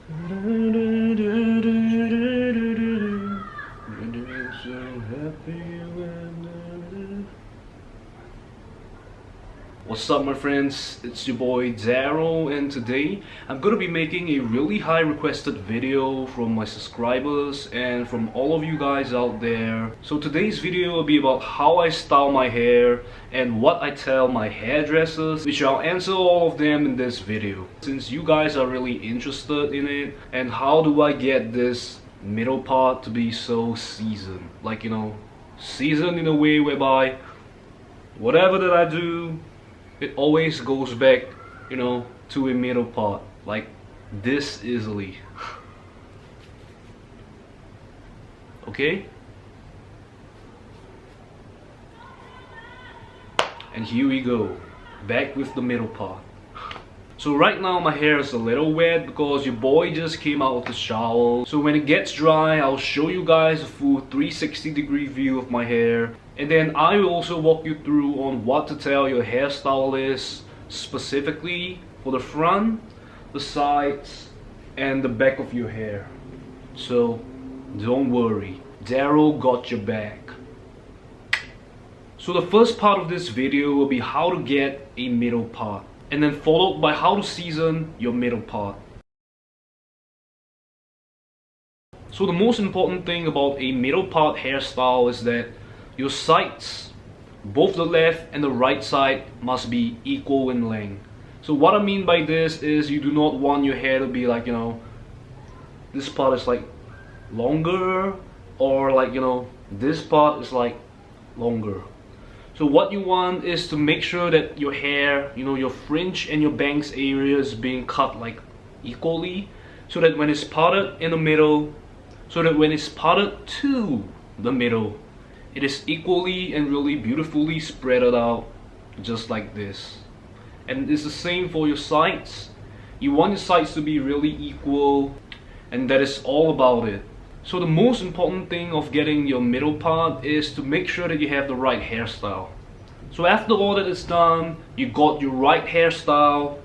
What's up my friends, it's your boy Darryl, and today I'm gonna be making a really high requested video from my subscribers and from all of you guys out there. So today's video will be about how I style my hair and what I tell my hairdressers, which I'll answer all of them in this video. Since you guys are really interested in it, and how do I get this middle part to be so seasoned, like, you know, seasoned in a way whereby whatever that I do, it always goes back, you know, to a middle part, like this easily. Okay? And here we go, back with the middle part. So right now my hair is a little wet because your boy just came out of the shower. So when it gets dry, I'll show you guys a full 360-degree view of my hair. And then I will also walk you through on what to tell your hairstylist specifically for the front, the sides, and the back of your hair. So don't worry, Darryl got your back. So the first part of this video will be how to get a middle part, and then followed by how to season your middle part. So the most important thing about a middle part hairstyle is that your sides, both the left and the right side, must be equal in length. So what I mean by this is you do not want your hair to be like, you know, this part is like longer, or like, you know, this part is like longer. So what you want is to make sure that your hair, you know, your fringe and your bangs area is being cut like equally, so that when it's parted in the middle, so that when it's parted to the middle, it is equally and really beautifully spread out, just like this. And it's the same for your sides. You want your sides to be really equal, and that is all about it. So the most important thing of getting your middle part is to make sure that you have the right hairstyle. So after all that is done, you got your right hairstyle,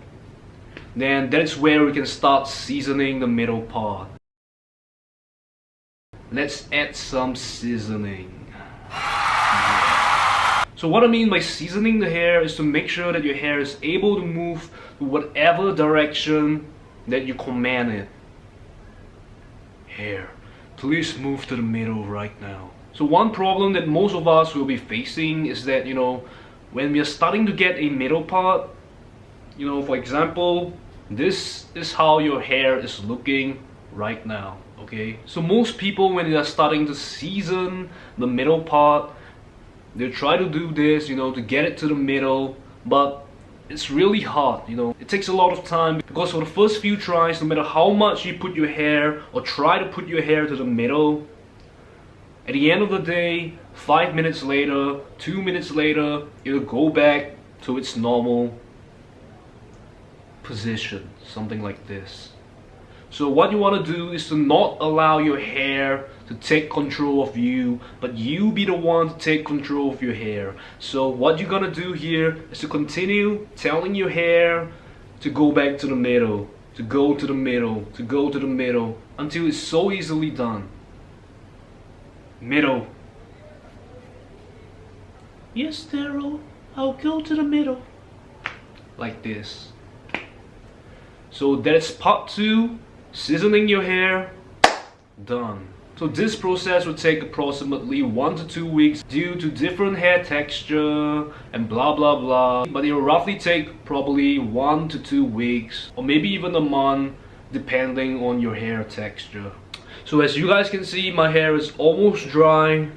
then that's where we can start seasoning the middle part. Let's add some seasoning. So what I mean by seasoning the hair is to make sure that your hair is able to move to whatever direction that you command it. Hair, please move to the middle right now. So one problem that most of us will be facing is that, you know, when we are starting to get a middle part, you know, for example, this is how your hair is looking right now, okay? So most people, when they are starting to season the middle part, they try to do this, you know, to get it to the middle, but it's really hard, you know. It takes a lot of time, because for the first few tries, no matter how much you put your hair or try to put your hair to the middle, at the end of the day, 5 minutes later, 2 minutes later, it'll go back to its normal position, something like this. So what you want to do is to not allow your hair to take control of you, but you be the one to take control of your hair. So what you're gonna do here is to continue telling your hair to go back to the middle, to go to the middle, to go to the middle, until it's so easily done. Middle. Yes, Darryl, I'll go to the middle. Like this. So that's part 2. Seasoning your hair, done. So this process will take approximately 1 to 2 weeks due to different hair texture and blah blah blah. But it will roughly take probably 1 to 2 weeks, or maybe even a month, depending on your hair texture. So as you guys can see, my hair is almost dry.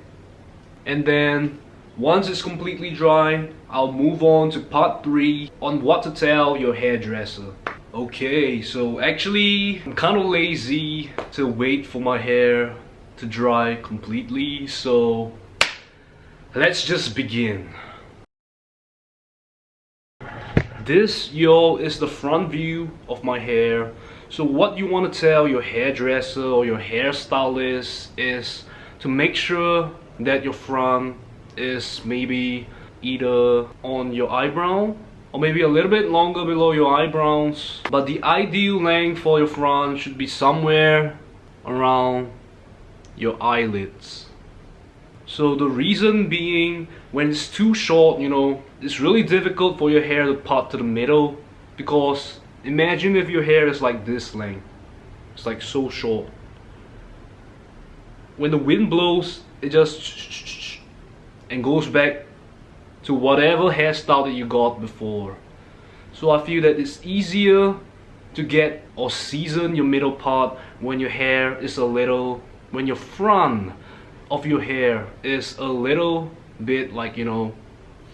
And then once it's completely dry, I'll move on to part 3 on what to tell your hairdresser. Okay, so actually I'm kind of lazy to wait for my hair to dry completely, so let's just begin. This, yo, is the front view of my hair. So what you want to tell your hairdresser or your hairstylist is to make sure that your front is maybe either on your eyebrow or maybe a little bit longer below your eyebrows. But the ideal length for your front should be somewhere around your eyelids. So the reason being, when it's too short, you know, it's really difficult for your hair to part to the middle, because imagine if your hair is like this length. It's like so short. When the wind blows, it just and goes back to whatever hairstyle that you got before. So I feel that it's easier to get or season your middle part when your hair is a little, when your front of your hair is a little bit like, you know,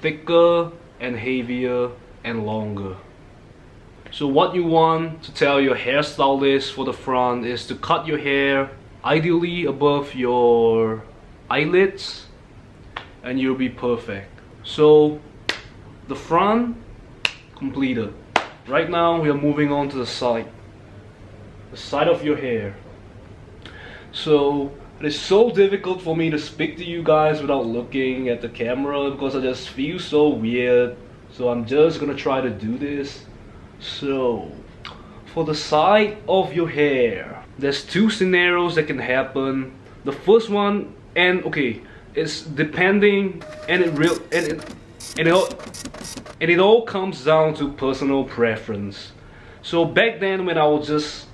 thicker and heavier and longer. So what you want to tell your hairstylist for the front is to cut your hair ideally above your eyelids, and you'll be perfect. So the front completed. Right now we are moving on to the side of your hair. So it is so difficult for me to speak to you guys without looking at the camera, because I just feel so weird. So I'm just gonna try to do this. So for the side of your hair, there's two scenarios that can happen. The first one, and okay, it's depending, and it all comes down to personal preference. So back then when I was just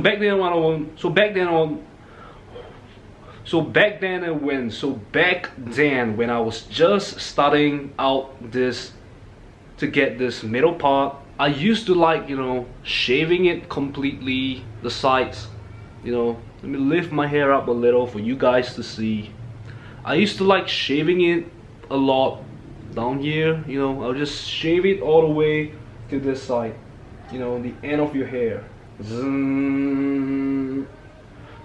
back then when I was just starting out this, to get this middle part, I used to like, you know, shaving it completely, the sides, you know. Let me lift my hair up a little for you guys to see. I used to like shaving it a lot down here, you know. I'll just shave it all the way to this side, you know, the end of your hair. Zzz.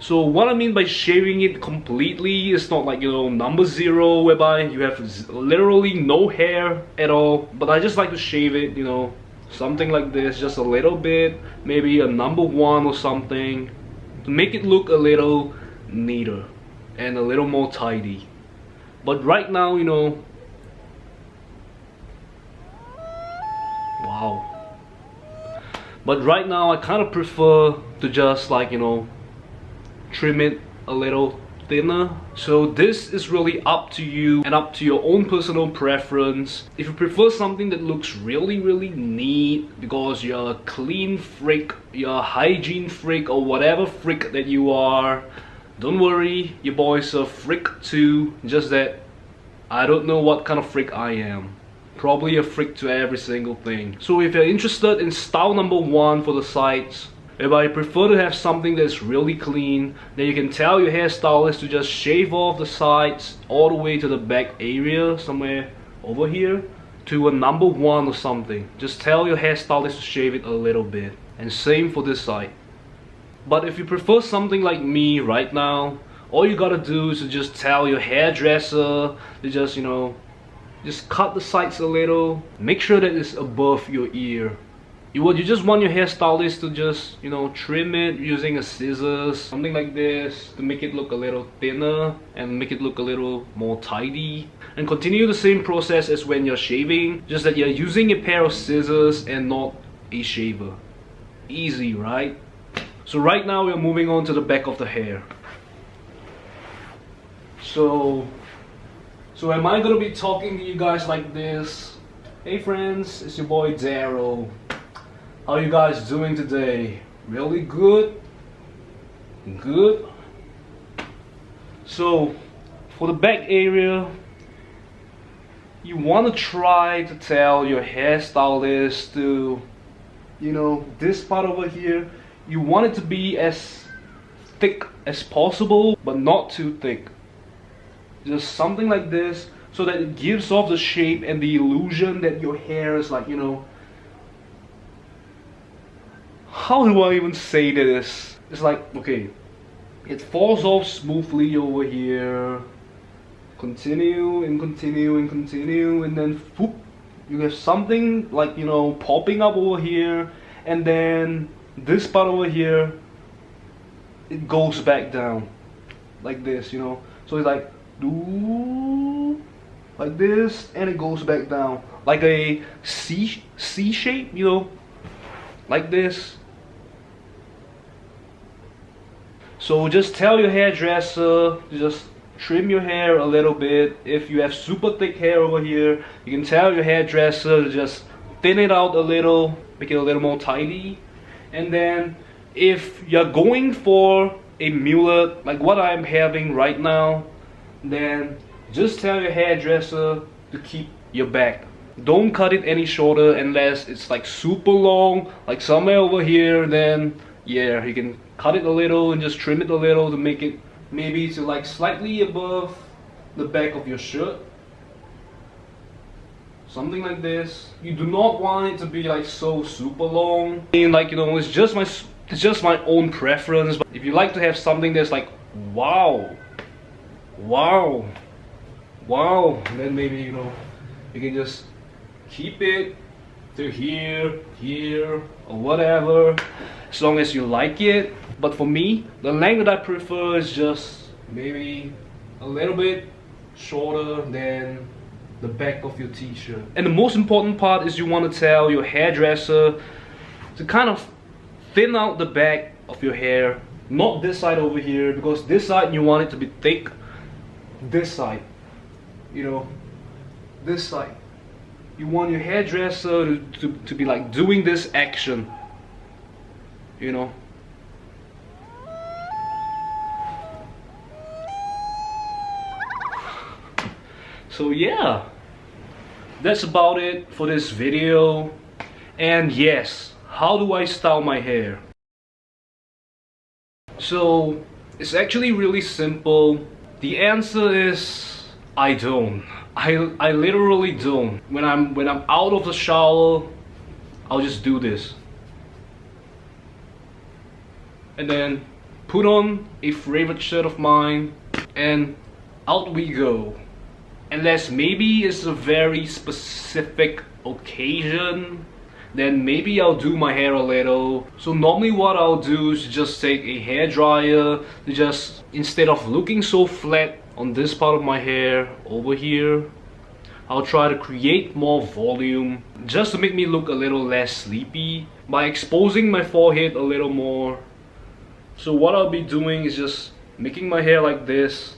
So what I mean by shaving it completely is not like, you know, number 0 whereby you have literally no hair at all, but I just like to shave it, you know, something like this, just a little bit, maybe a number 1 or something, to make it look a little neater and a little more tidy. But right now, you know, wow. But right now I kind of prefer to just like, you know, trim it a little thinner. So this is really up to you and up to your own personal preference. If you prefer something that looks really neat because you're a clean freak, you're a hygiene freak, or whatever freak that you are, don't worry, your boy's a freak too, just that I don't know what kind of freak I am. Probably a freak to every single thing. So if you're interested in style number 1 for the sides, if I prefer to have something that's really clean, then you can tell your hairstylist to just shave off the sides all the way to the back area, somewhere over here, to a number 1 or something. Just tell your hairstylist to shave it a little bit. And same for this side. But if you prefer something like me right now, all you gotta do is to just tell your hairdresser to just, you know, just cut the sides a little. Make sure that it's above your ear. You just want your hairstylist to just, you know, trim it using a scissors, something like this, to make it look a little thinner and make it look a little more tidy. And continue the same process as when you're shaving, just that you're using a pair of scissors and not a shaver. Easy, right? So right now we're moving on to the back of the hair. So am I gonna be talking to you guys like this? Hey friends, it's your boy Darryl. How you guys doing today? Really good? Good? So for the back area, you want to try to tell your hairstylist to, you know, this part over here, you want it to be as thick as possible, but not too thick. Just something like this, so that it gives off the shape and the illusion that your hair is like, you know, how do I even say this? It's like, okay, it falls off smoothly over here, continue and continue and continue, and then whoop, you have something like, you know, popping up over here, and then this part over here, it goes back down like this, you know. So it's like like this, and it goes back down like a C shape, you know, like this. So just tell your hairdresser to just trim your hair a little bit. If you have super thick hair over here, you can tell your hairdresser to just thin it out a little, make it a little more tidy. And then if you're going for a mullet like what I'm having right now, then just tell your hairdresser to keep your back. Don't cut it any shorter unless it's like super long, like somewhere over here. Then yeah, you can cut it a little and just trim it a little to make it maybe to like slightly above the back of your shirt, something like this. You do not want it to be like so super long. I mean, like, you know, it's just my own preference. But if you like to have something that's like wow, then maybe, you know, you can just keep it to here, or whatever, as long as you like it. But for me, the length that I prefer is just maybe a little bit shorter than the back of your t-shirt. And the most important part is you want to tell your hairdresser to kind of thin out the back of your hair. Not this side over here, because this side you want it to be thick. This side, you know, this side. You want your hairdresser to be like doing this action, you know. So yeah, that's about it for this video. And yes, how do I style my hair? So it's actually really simple. The answer is I don't. I literally don't. When I'm out of the shower, I'll just do this. And then put on a favorite shirt of mine and out we go. Unless maybe it's a very specific occasion, then maybe I'll do my hair a little. So normally what I'll do is just take a hair dryer to just, instead of looking so flat on this part of my hair over here, I'll try to create more volume just to make me look a little less sleepy by exposing my forehead a little more. So what I'll be doing is just making my hair like this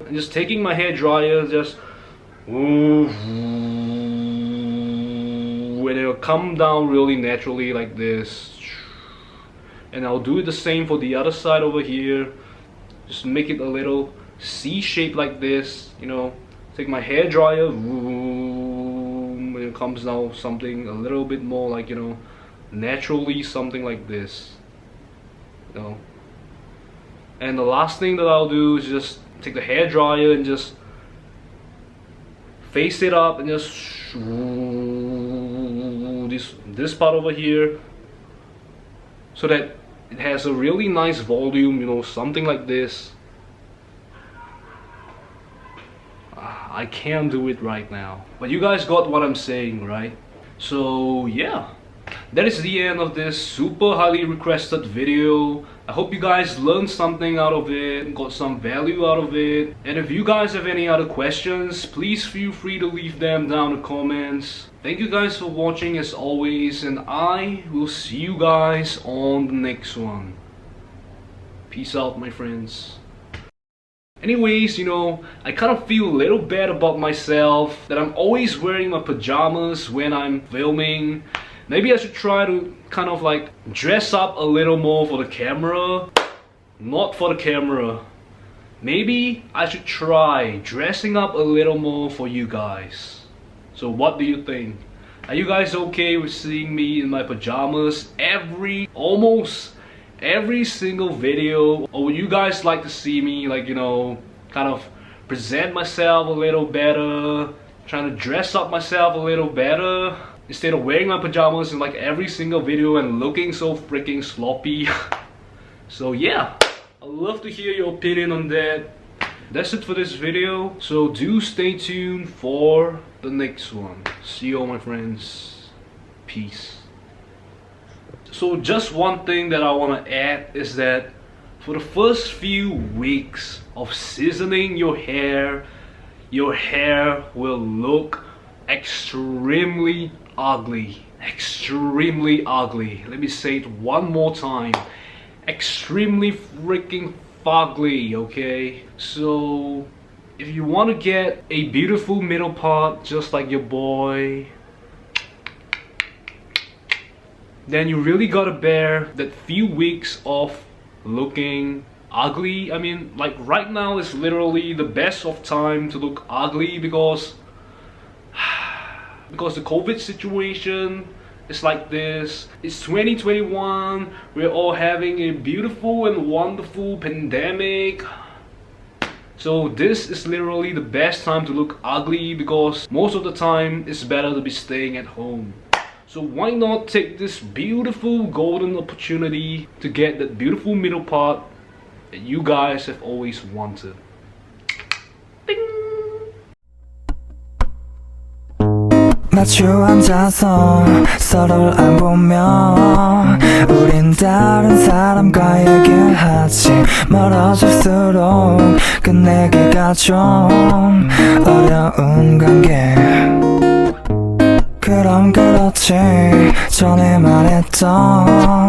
and just taking my hair dryer, just and it'll come down really naturally like this. And I'll do the same for the other side over here. Just make it a little C shape like this, you know. Take my hair dryer, and it comes down something a little bit more like, you know, naturally, something like this, you know. And the last thing that I'll do is just take the hair dryer and just face it up and just this part over here, so that it has a really nice volume, you know, something like this. I can't do it right now, but you guys got what I'm saying, right? So yeah, that is the end of this super highly requested video. I hope you guys learned something out of it, got some value out of it. And if you guys have any other questions, please feel free to leave them down in the comments. Thank you guys for watching as always, and I will see you guys on the next one. Peace out, my friends. Anyways, you know, I kind of feel a little bad about myself that I'm always wearing my pajamas when I'm filming. Maybe I should try to kind of like dress up a little more for the camera. Not for the camera. Maybe I should try dressing up a little more for you guys. So what do you think? Are you guys okay with seeing me in my pajamas almost every single video? Or would you guys like to see me, like, you know, kind of present myself a little better, trying to dress up myself a little better, instead of wearing my pajamas in like every single video and looking so freaking sloppy? So yeah, I'd love to hear your opinion on that. That's it for this video, so do stay tuned for the next one. See you all, my friends. Peace. So just one thing that I want to add is that for the first few weeks of seasoning your hair, your hair will look extremely ugly. Extremely ugly. Let me say it one more time. Extremely freaking fugly, okay? So if you want to get a beautiful middle part just like your boy, then you really gotta bear that few weeks of looking ugly. I mean, like right now is literally the best of time to look ugly because the COVID situation is like this. It's 2021. We're all having a beautiful and wonderful pandemic. So this is literally the best time to look ugly because most of the time it's better to be staying at home. So why not take this beautiful golden opportunity to get that beautiful middle part that you guys have always wanted. 마주 앉아서 서로를 안 보며 우린 다른 사람과 얘기하지 멀어질수록 끝내기가 좀 어려운 관계 그럼 그렇지 전에 말했던